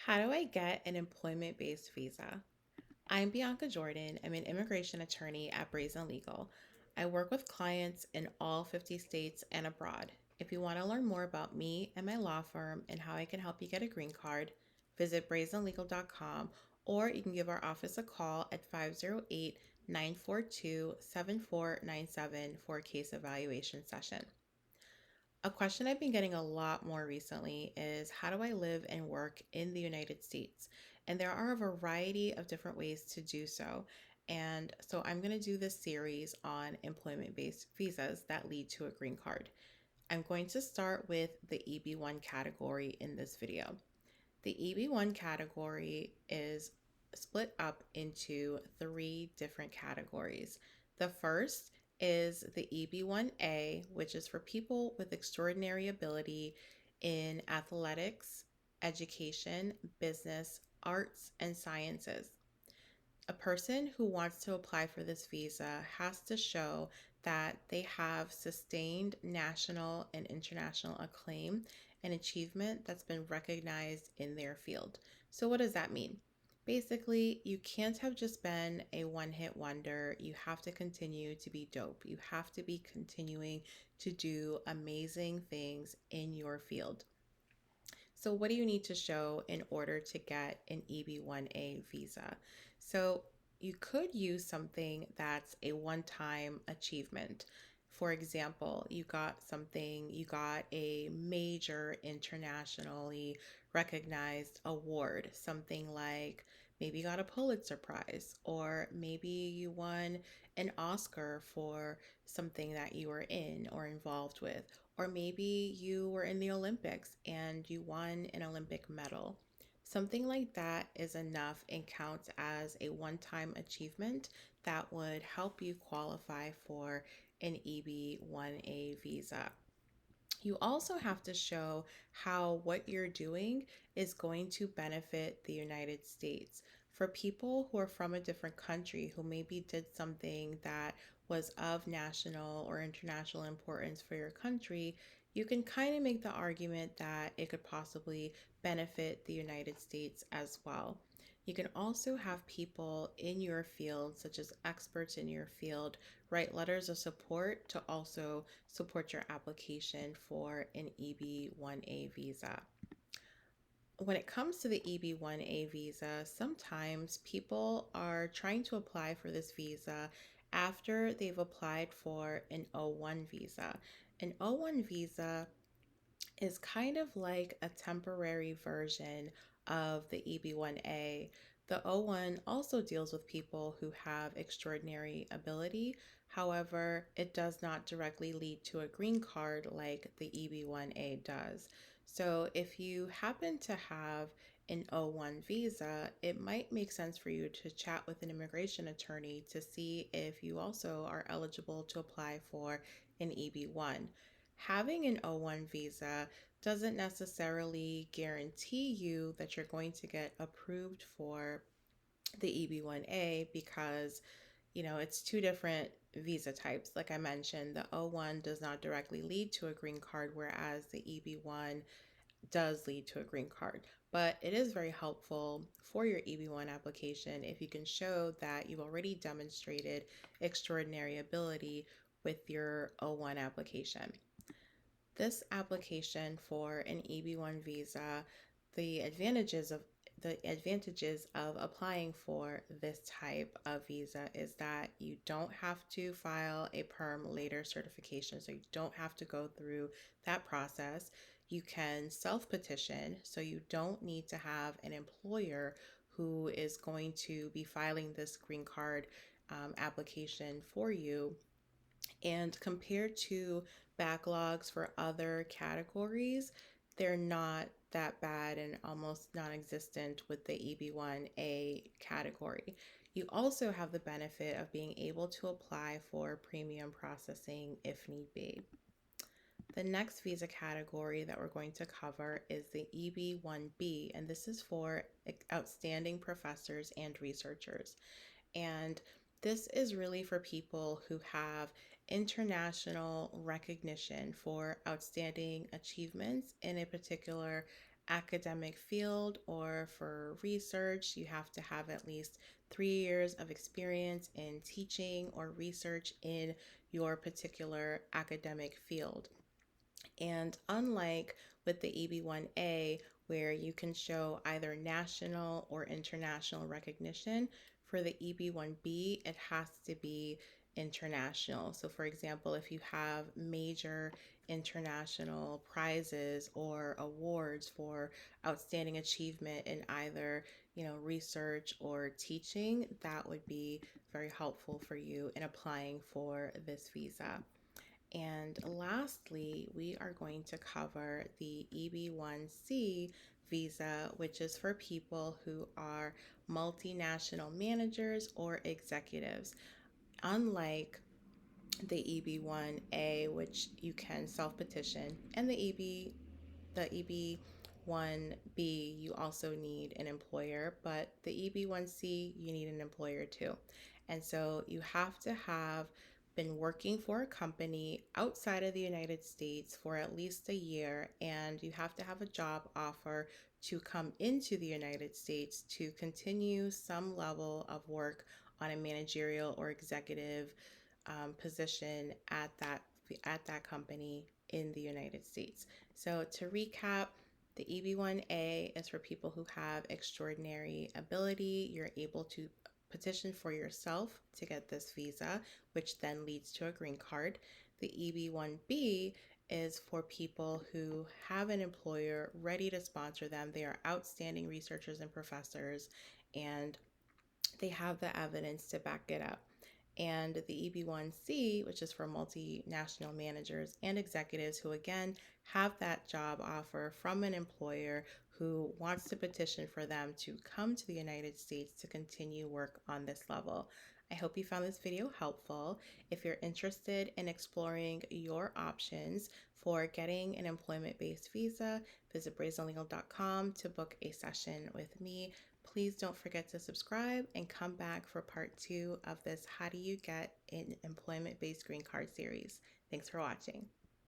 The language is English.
How do I get an employment-based visa? I'm Bianca Jordan. I'm an immigration attorney at Brazen Legal. I work with clients in all 50 states and abroad. If you want to learn more about me and my law firm and how I can help you get a green card, visit brazenlegal.com or you can give our office a call at 508 942 7497 for a case evaluation session. A question I've been getting a lot more recently is how do I live and work in the United States? And there are a variety of different ways to do so. And so I'm going to do this series on employment based visas that lead to a green card. I'm going to start with the EB1 category in this video. The EB1 category is split up into three different categories. The first is the EB1A, which is for people with extraordinary ability in athletics, education, business, arts, and sciences. A person who wants to apply for this visa has to show that they have sustained national and international acclaim and achievement that's been recognized in their field. So, what does that mean? Basically, you can't have just been a one hit wonder. You have to continue to be dope. You have to be continuing to do amazing things in your field. So, what do you need to show in order to get an EB1A visa? So, you could use something that's a one time achievement. For example, you got a major internationally recognized award, something like maybe you got a Pulitzer Prize, or maybe you won an Oscar for something that you were in or involved with, or maybe you were in the Olympics and you won an Olympic medal. Something like that is enough and counts as a one time achievement that would help you qualify for an EB1A visa. You also have to show how what you're doing is going to benefit the United States. For people who are from a different country who maybe did something that was of national or international importance for your country, you can kind of make the argument that it could possibly benefit the United States as well. You can also have people in your field, such as experts in your field, write letters of support to also support your application for an EB1A visa. When it comes to the EB1A visa, sometimes people are trying to apply for this visa after they've applied for an O1 visa. An O1 visa is kind of like a temporary version of the EB1A. The O1 also deals with people who have extraordinary ability. However, it does not directly lead to a green card like the EB1A does. So, if you happen to have an O1 visa, it might make sense for you to chat with an immigration attorney to see if you also are eligible to apply for an EB1. Having an O1 visa doesn't necessarily guarantee you that you're going to get approved for the EB1A because, it's two different visa types. Like I mentioned, the O1 does not directly lead to a green card, whereas the EB1 does lead to a green card. But it is very helpful for your EB1 application if you can show that you've already demonstrated extraordinary ability with your O1 application. This application for an EB1 visa, the advantages of applying for this type of visa is that you don't have to file a perm later certification, so you don't have to go through that process. You can self-petition, so you don't need to have an employer who is going to be filing this green card application for you. And compared to backlogs for other categories, they're not that bad and almost non existent with the EB1A category. You also have the benefit of being able to apply for premium processing if need be. The next visa category that we're going to cover is the EB1B, and this is for outstanding professors and researchers. And this is really for people who have international recognition for outstanding achievements in a particular academic field or for research, you have to have at least 3 years of experience in teaching or research in your particular academic field. And unlike with the EB1A, where you can show either national or international recognition, for the EB1B, it has to be international. So, for example, if you have major international prizes or awards for outstanding achievement in either research or teaching, that would be very helpful for you in applying for this visa. And lastly, we are going to cover the EB1C visa, which is for people who are multinational managers or executives. Unlike the EB1A, which you can self petition, and the EB1B, you also need an employer, but the EB1C, you need an employer too. And so you have to have been working for a company outside of the United States for at least a year, and you have to have a job offer to come into the United States to continue some level of work on a managerial or executive position at that company in the United States. So to recap, the EB1A is for people who have extraordinary ability. You're able to petition for yourself to get this visa, which then leads to a green card. The EB1B is for people who have an employer ready to sponsor them. They are outstanding researchers and professors, and they have the evidence to back it up. And the EB1C, which is for multinational managers and executives who, again, have that job offer from an employer who wants to petition for them to come to the United States to continue work on this level. I hope you found this video helpful. If you're interested in exploring your options for getting an employment-based visa, visit brazenlegal.com to book a session with me. Please don't forget to subscribe and come back for part 2 of this How Do You Get an Employment-Based Green Card series. Thanks for watching.